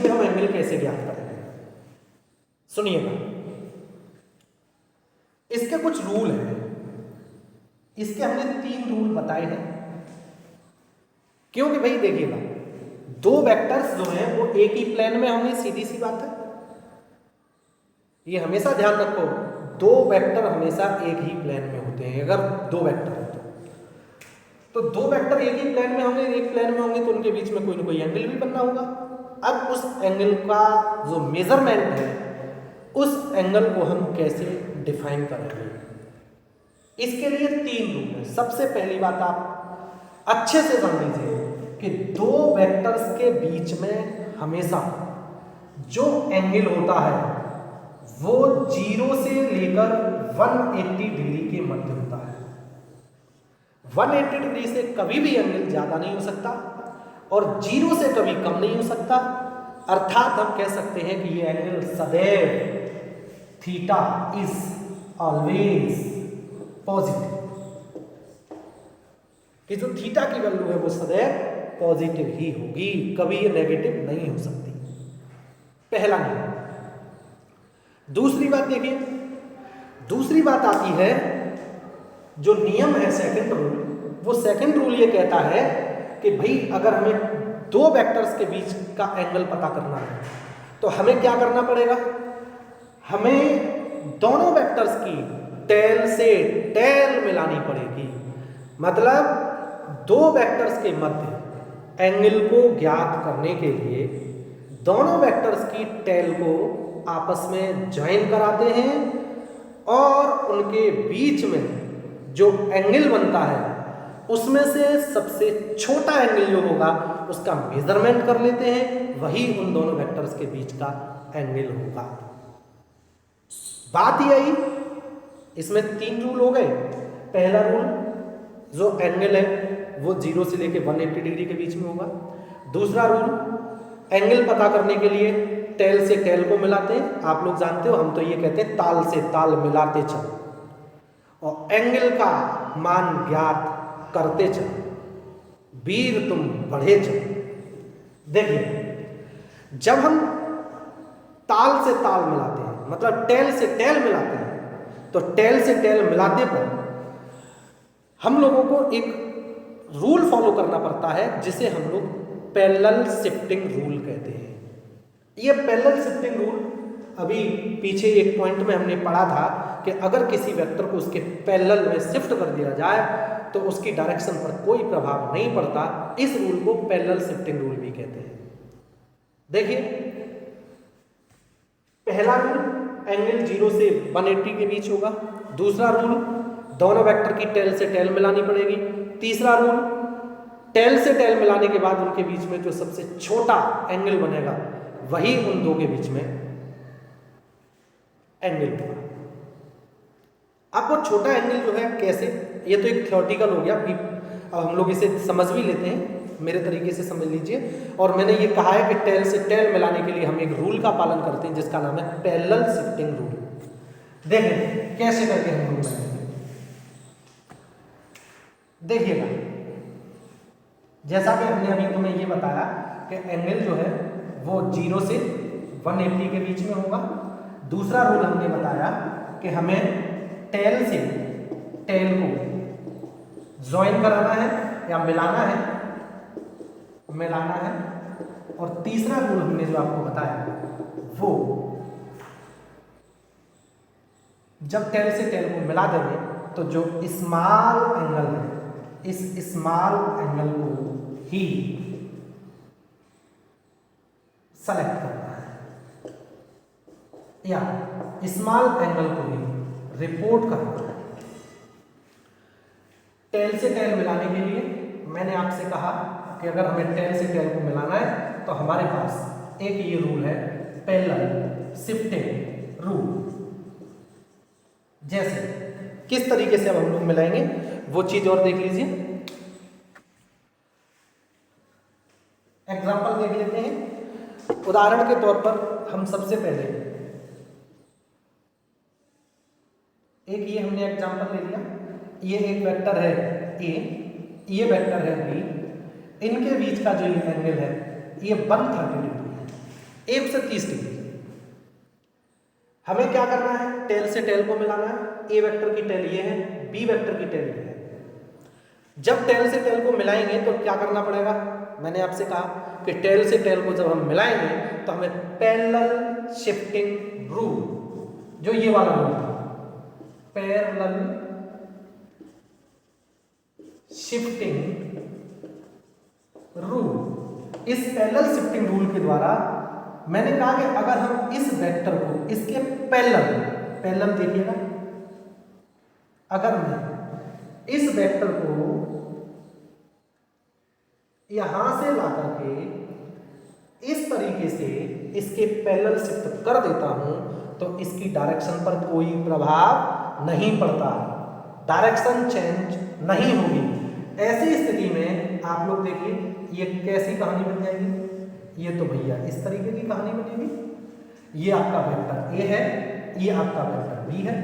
में हम एंगल कैसे ज्ञात करेंगे? सुनिएगा, इसके कुछ रूल हैं। इसके हमने 3 रूल बताए हैं, क्योंकि भाई देखिएगा, 2 वेक्टर्स जो हैं वो एक ही प्लेन में होंगे, सीधी सी बात है। ये हमेशा ध्यान रखो, 2 वेक्टर हमेशा एक ही प्लेन में होते हैं। अगर 2 वेक्टर हो तो 2 वेक्टर एक ही प्लेन में होंगे, एक प्लेन में होंगे तो उनके बीच में कोई ना कोई एंगल भी बनना होगा। अब उस एंगल का जो मेजरमेंट है, उस एंगल को हम कैसे डिफाइन करेंगे? इसके लिए 3 रूल हैं। सबसे पहली बात आप अच्छे से जान लीजिए कि 2 वेक्टर्स के बीच में हमेशा जो एंगल होता है वो 0 से लेकर 180 डिग्री के मध्य होता है। 180 डिग्री से कभी भी एंगल ज्यादा नहीं हो सकता और 0 से कभी कम नहीं हो सकता। अर्थात हम कह सकते हैं कि ये एंगल सदैव थीटा इज ऑलवेज पॉजिटिव, कि जो थीटा की वैल्यू है वो सदैव पॉजिटिव ही होगी, कभी ये नेगेटिव नहीं हो सकती। पहला नियम। दूसरी बात देखिए, दूसरी बात आती है जो नियम है सेकंड रूल। वो सेकंड रूल ये कहता है कि भाई अगर हमें 2 वेक्टर्स के बीच का एंगल पता करना है तो हमें क्या करना पड़ेगा? हमें दोनों वेक्टर्स की टेल से टेल मिलानी पड़ेगी। मतलब 2 वेक्टर्स के मध्य एंगल को ज्ञात करने के लिए दोनों वेक्टर्स की टेल को आपस में ज्वाइन कराते हैं और उनके बीच में जो एंगल बनता है उसमें से सबसे छोटा एंगल जो होगा उसका मेजरमेंट कर लेते हैं, वही उन दोनों वेक्टर्स के बीच का एंगल होगा। बात ये आई, इसमें 3 रूल हो गए। पहला रूल, जो एंगल है वो 0 से लेकर 180 डिग्री के बीच में होगा। दूसरा रूल, एंगल पता करने के लिए टेल से टेल को मिलाते हैं। आप लोग जानते हो, हम तो ये कहते हैं ताल से ताल मिलाते चलो और एंगल का मान ज्ञात करते चलो, वीर तुम बढ़े चलो। देखिए, जब हम ताल से ताल मिलाते हैं, मतलब टेल से टेल मिलाते हैं, तो टेल से टेल मिलाते पर हम लोगों को एक रूल फॉलो करना पड़ता है जिसे हम लोग पैरेलल शिफ्टिंग रूल कहते हैं। ये पैरेलल शिफ्टिंग रूल अभी पीछे एक पॉइंट में हमने पढ़ा था कि अगर किसी वेक्टर को उसके पैरेलल में शिफ्ट कर दिया जाए तो उसकी डायरेक्शन पर कोई प्रभाव नहीं पड़ता। इस रूल को पैरेलल शिफ्टिंग रूल भी कहते हैं। देखिए, पहला रूल, एंगल 0 से 180 के बीच होगा। दूसरा रूल, दोनों वेक्टर की टेल से टेल मिलानी पड़ेगी। तीसरा रूल, टेल से टेल मिलाने के बाद उनके बीच में जो सबसे छोटा एंगल बनेगा वही उन 2 के बीच में एंगल होगा। अब वो छोटा एंगल जो है कैसे, ये तो एक थ्योरेटिकल हो गया, अब हम लोग इसे समझ भी लेते हैं, मेरे तरीके से समझ लीजिए। और मैंने ये कहा है कि टेल से टेल मिलाने के लिए हम एक रूल का पालन करते हैं जिसका नाम है पैरेलल शिफ्टिंग रूल। देखें कैसे करके हम रूल बनाएंगे। देखिएगा, जैसा कि हमने अभी तुम्हें ये बताया कि एंगल जो है वो 0 से 180 के बीच में होगा। दूसरा रूल हमने बताया कि हमें टेल से टेल को ज्वाइन कराना है या मिलाना है। और तीसरा रूल हमने जो आपको बताया वो जब टेल से टेल को मिला देंगे तो जो स्मॉल एंगल है, इस स्मॉल एंगल को ही सेलेक्ट करना है या स्मॉल एंगल को ही रिपोर्ट करना है। टेल से टेल मिलाने के लिए मैंने आपसे कहा कि अगर हमें टेल से टेल को मिलाना है तो हमारे पास एक ये रूल है, पैरेलल शिफ्टिंग रूल। जैसे किस तरीके से अब हम लोग मिलाएंगे वो चीज और देख लीजिए। एग्जाम्पल देख लेते हैं। उदाहरण के तौर पर हम सबसे पहले एक ये हमने एग्जाम्पल ले लिया, ये एक वेक्टर है ए, ये वेक्टर है बी, इनके बीच का जो ये एंगल है ये 130 डिग्री है। 1 से 30 डिग्री। हमें क्या करना है, टेल से टेल को मिलाना है। ए वेक्टर की टेल ये है, बी वेक्टर की टेल ये है। जब टेल से टेल को मिलाएंगे तो क्या करना पड़ेगा, मैंने आपसे कहा कि टेल से टेल को जब हम मिलाएंगे तो हमें पैरेलल शिफ्टिंग रूल, जो ये वाला रूल था, पैरेलल शिफ्टिंग रूल, इस पैरेलल शिफ्टिंग रूल के द्वारा मैंने कहा कि अगर हम इस वेक्टर को इसके पैरेलल देखिएगा, अगर मैं इस वेक्टर को यहां से ला करके इस तरीके से इसके पैरेलल शिफ्ट कर देता हूं तो इसकी डायरेक्शन पर कोई प्रभाव नहीं पड़ता, डायरेक्शन चेंज नहीं होगी। ऐसी स्थिति में आप लोग देखिए ये कैसी कहानी बन जाएगी, ये तो भैया इस तरीके की कहानी बनेगी। ये आपका वेक्टर ए है, ये आपका वेक्टर बी है,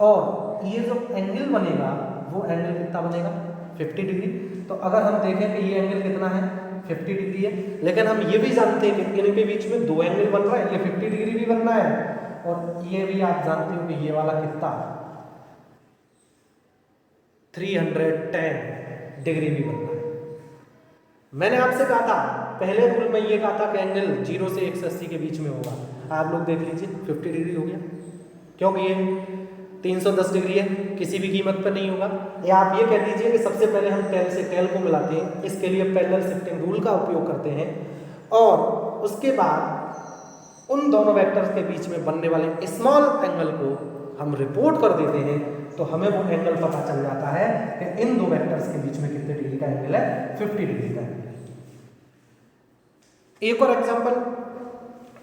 और ये जो एंगल बनेगा वो एंगल कितना बनेगा, 50 डिग्री। तो अगर हम देखें कि ये एंगल कितना है, 50 डिग्री है, लेकिन हम ये भी जानते हैं कि इनके बीच में दो एंगल बन रहा है, ये 50 डिग्री भी बनना है, और ये भी आप जानते हो कि ये वाला कितना 310 डिग्री भी बनना है। मैंने आपसे कहा था पहले रूल में, ये कहा था कि एंगल 0 से 180 के बीच में होगा। आप लोग देख लीजिए 50 डिग्री हो गया, क्योंकि ये 310 डिग्री है, किसी भी कीमत पर नहीं होगा। या आप ये कह दीजिए कि सबसे पहले हम टेल से टेल को मिलाते हैं, इसके लिए पैरेलल शिफ्टिंग रूल का उपयोग करते हैं, और उसके बाद उन दोनों वेक्टर्स के बीच में बनने वाले स्मॉल एंगल को हम रिपोर्ट कर देते हैं, तो हमें वो एंगल पता चल जाता है कि इन दो वेक्टर्स के बीच में कितने डिग्री का एंगल है, 50 डिग्री का एंगल है। एक और एग्जांपल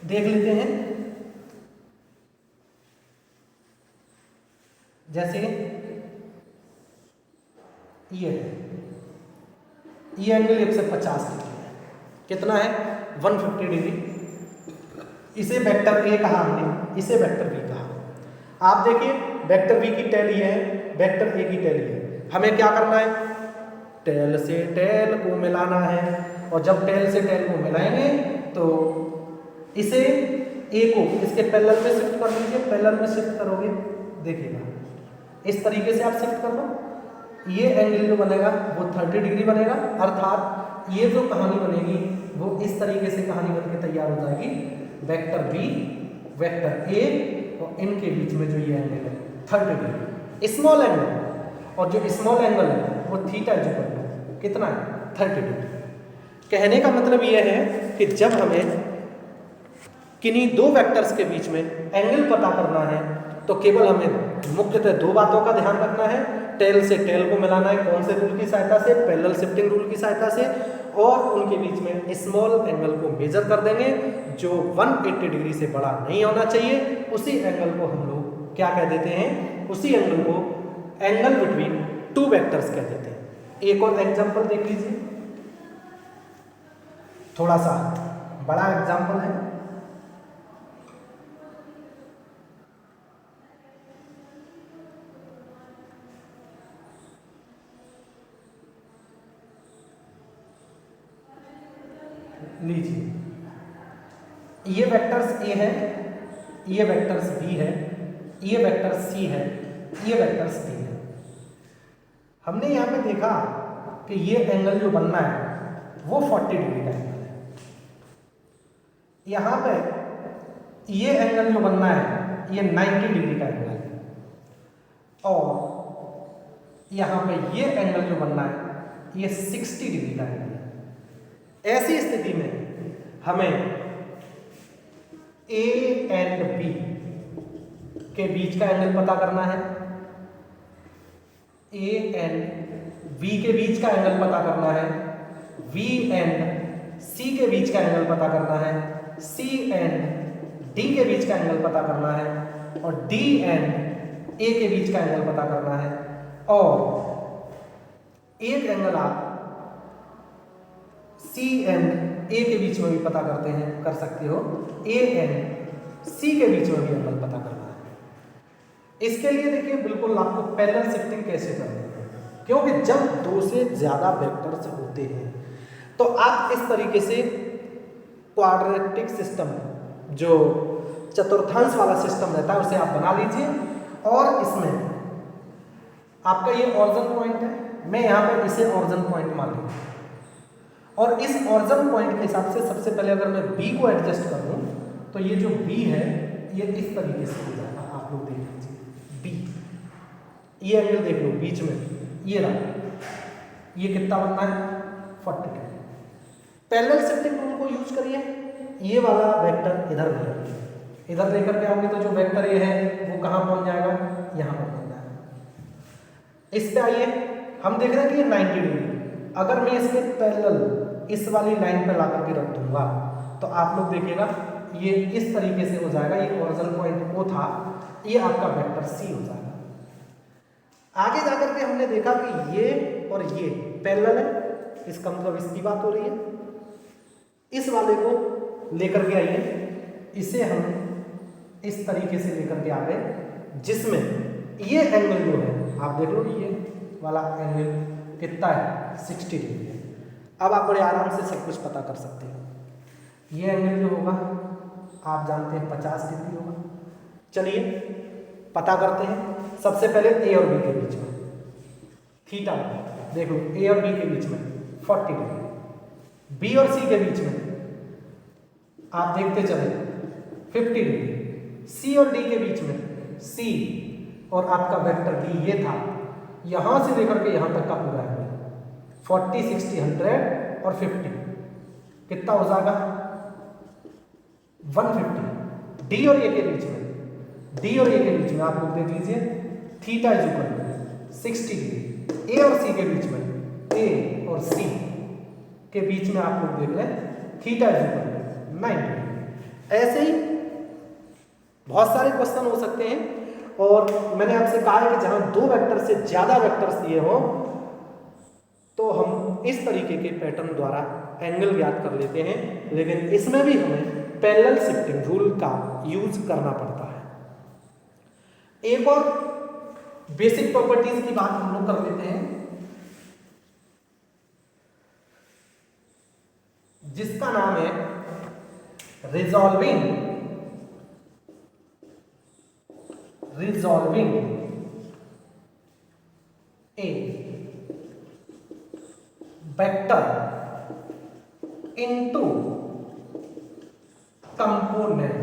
देख लेते हैं, जैसे ये एंगल 150 डिग्री है, कितना है, 150 डिग्री। इसे वेक्टर ए कहा हमने, इसे वेक्टर बी कहा। आप देखिए वेक्टर बी की टेल ये है, वेक्टर ए की टेल ये है। हमें क्या करना है, टेल से टेल को मिलाना है, और जब टेल से टेल को मिलाएंगे तो इसे ए को इसके पैरेलल में शिफ्ट कर दीजिए। पैरेलल में शिफ्ट करोगे, देखिएगा इस तरीके से आप शिफ्ट कर दो, ये एंगल जो बनेगा वो 30 डिग्री बनेगा, अर्थात ये जो कहानी बनेगी वो इस तरीके से कहानी बनके तैयार हो जाएगी, वेक्टर बी वेक्टर ए और इनके बीच में जो ये एंगल है 30 डिग्री स्मॉल एंगल, और जो स्मॉल एंगल है वो थीटा इक्वल कितना है, 30 डिग्री। कहने का मतलब ये है कि जब हमें किन्हीं दो वेक्टर्स के बीच में एंगल पता करना है तो केवल हमें मुख्यतः दो बातों का ध्यान रखना है, टेल से टेल को मिलाना है, कौन से रूल की सहायता से, पैरेलल शिफ्टिंग रूल की सहायता से, और उनके बीच में स्मॉल एंगल को मेजर कर देंगे जो 180 डिग्री से बड़ा नहीं होना चाहिए। उसी एंगल को हम लोग क्या कह देते हैं, उसी एंगल को एंगल बिटवीन टू वेक्टर्स कह देते हैं। एक और एग्जांपल देख लीजिए, थोड़ा सा बड़ा एग्जांपल है। लीजिए, ये वेक्टर्स ए है, ये वेक्टर्स बी है, ये वेक्टर सी है, ये वेक्टर्स डी है। हमने यहाँ पे देखा कि ये एंगल जो बनना है वो 40 डिग्री का एंगल है। यहाँ पे ये एंगल जो बनना है ये 90 डिग्री का एंगल है, और यहाँ पे ये एंगल जो बनना है ये 60 डिग्री का एंगल है। ऐसी स्थिति में हमें ए एंड बी के बीच का एंगल पता करना है, ए एंड बी के बीच का एंगल पता करना है, बी एंड सी के बीच का एंगल पता करना है, सी एंड डी के बीच का एंगल पता करना है, और डी एंड ए के बीच का एंगल पता करना है। और एक एंगल आप सी एंड ए के बीच में भी पता कर सकते हो, ए एंड सी के बीच में भी एंगल पता करना है। इसके लिए देखिए बिल्कुल आपको पैरेलल शिफ्टिंग कैसे करनी है, क्योंकि जब दो से ज्यादा वेक्टर्स होते हैं तो आप इस तरीके से क्वाड्रेटिक सिस्टम, जो चतुर्थांश वाला सिस्टम रहता है, उसे आप बना लीजिए। और इसमें आपका ये ऑरिजिन पॉइंट है, मैं यहाँ पर इसे ऑरिजिन पॉइंट मान लूँगा। और इस ऑरिजिन पॉइंट के हिसाब से सबसे पहले अगर मैं बी को एडजस्ट कर दूँ तो ये जो बी है ये इस तरीके से हो जाएगा। आप लोग देख लीजिए बी, ये एंगल देख लो बीच में, ये रहा, ये कितना बनना है 42। पैरेलल शिफ्टिंग रूल को यूज करिए, ये वाला वेक्टर इधर लेकर के आओगे तो जो वेक्टर ये है वो कहाँ पहुंच जाएगा, यहाँ पर पहुंच जाएगा। इस पे आइए, हम देख रहे हैं कि ये 90 डिग्री, अगर मैं इसके पैरेलल इस वाली लाइन पर ला करके रख दूंगा तो आप लोग देखिएगा ये इस तरीके से हो जाएगा। ये ओरिजिन पॉइंट O था, ये आपका वेक्टर C हो जाएगा। आगे जाकर के हमने देखा कि ये और ये पैरेलल है, इसका मतलब इसकी बात हो रही है। इस वाले को लेकर के आइए, इसे हम इस तरीके से लेकर के आ गए जिसमें ये एंगल जो है आप देख लो, ये वाला एंगल कितना है 60 डिग्री है। अब आप बड़े आराम से सब कुछ पता कर सकते हैं। ये एंगल जो होगा आप जानते हैं 50 डिग्री होगा। चलिए पता करते हैं। सबसे पहले ए और बी के बीच में थीटा देख लो, ए और बी के बीच में 40 डिग्री, बी और सी के बीच में आप देखते चले 50 डिग्री, सी और डी के बीच में, सी और आपका वेक्टर बी ये था, यहां से लेकर के यहां तक का पूरा है 40 60 100 और 50 कितना हो जाएगा 150। डी और ए के बीच में, डी और ए के बीच में आप लोग देख लीजिए theta is equal to 60 degree. A और सी के बीच में, ए और सी के बीच में आप लोग देख लें theta is equal to 90 degree. ऐसे ही बहुत सारे क्वेश्चन हो सकते हैं। और मैंने आपसे कहा है कि जहां दो वेक्टर से ज्यादा वेक्टर्स दिए हो तो हम इस तरीके के पैटर्न द्वारा एंगल ज्ञात कर लेते हैं, लेकिन इसमें भी हमें पैरेलल शिफ्टिंग रूल का यूज करना पड़ता है। एक और बेसिक प्रॉपर्टीज की बात हम लोग कर लेते हैं, जिसका नाम है रिजॉल्विंग ए वेक्टर इनटू कंपोनेंट।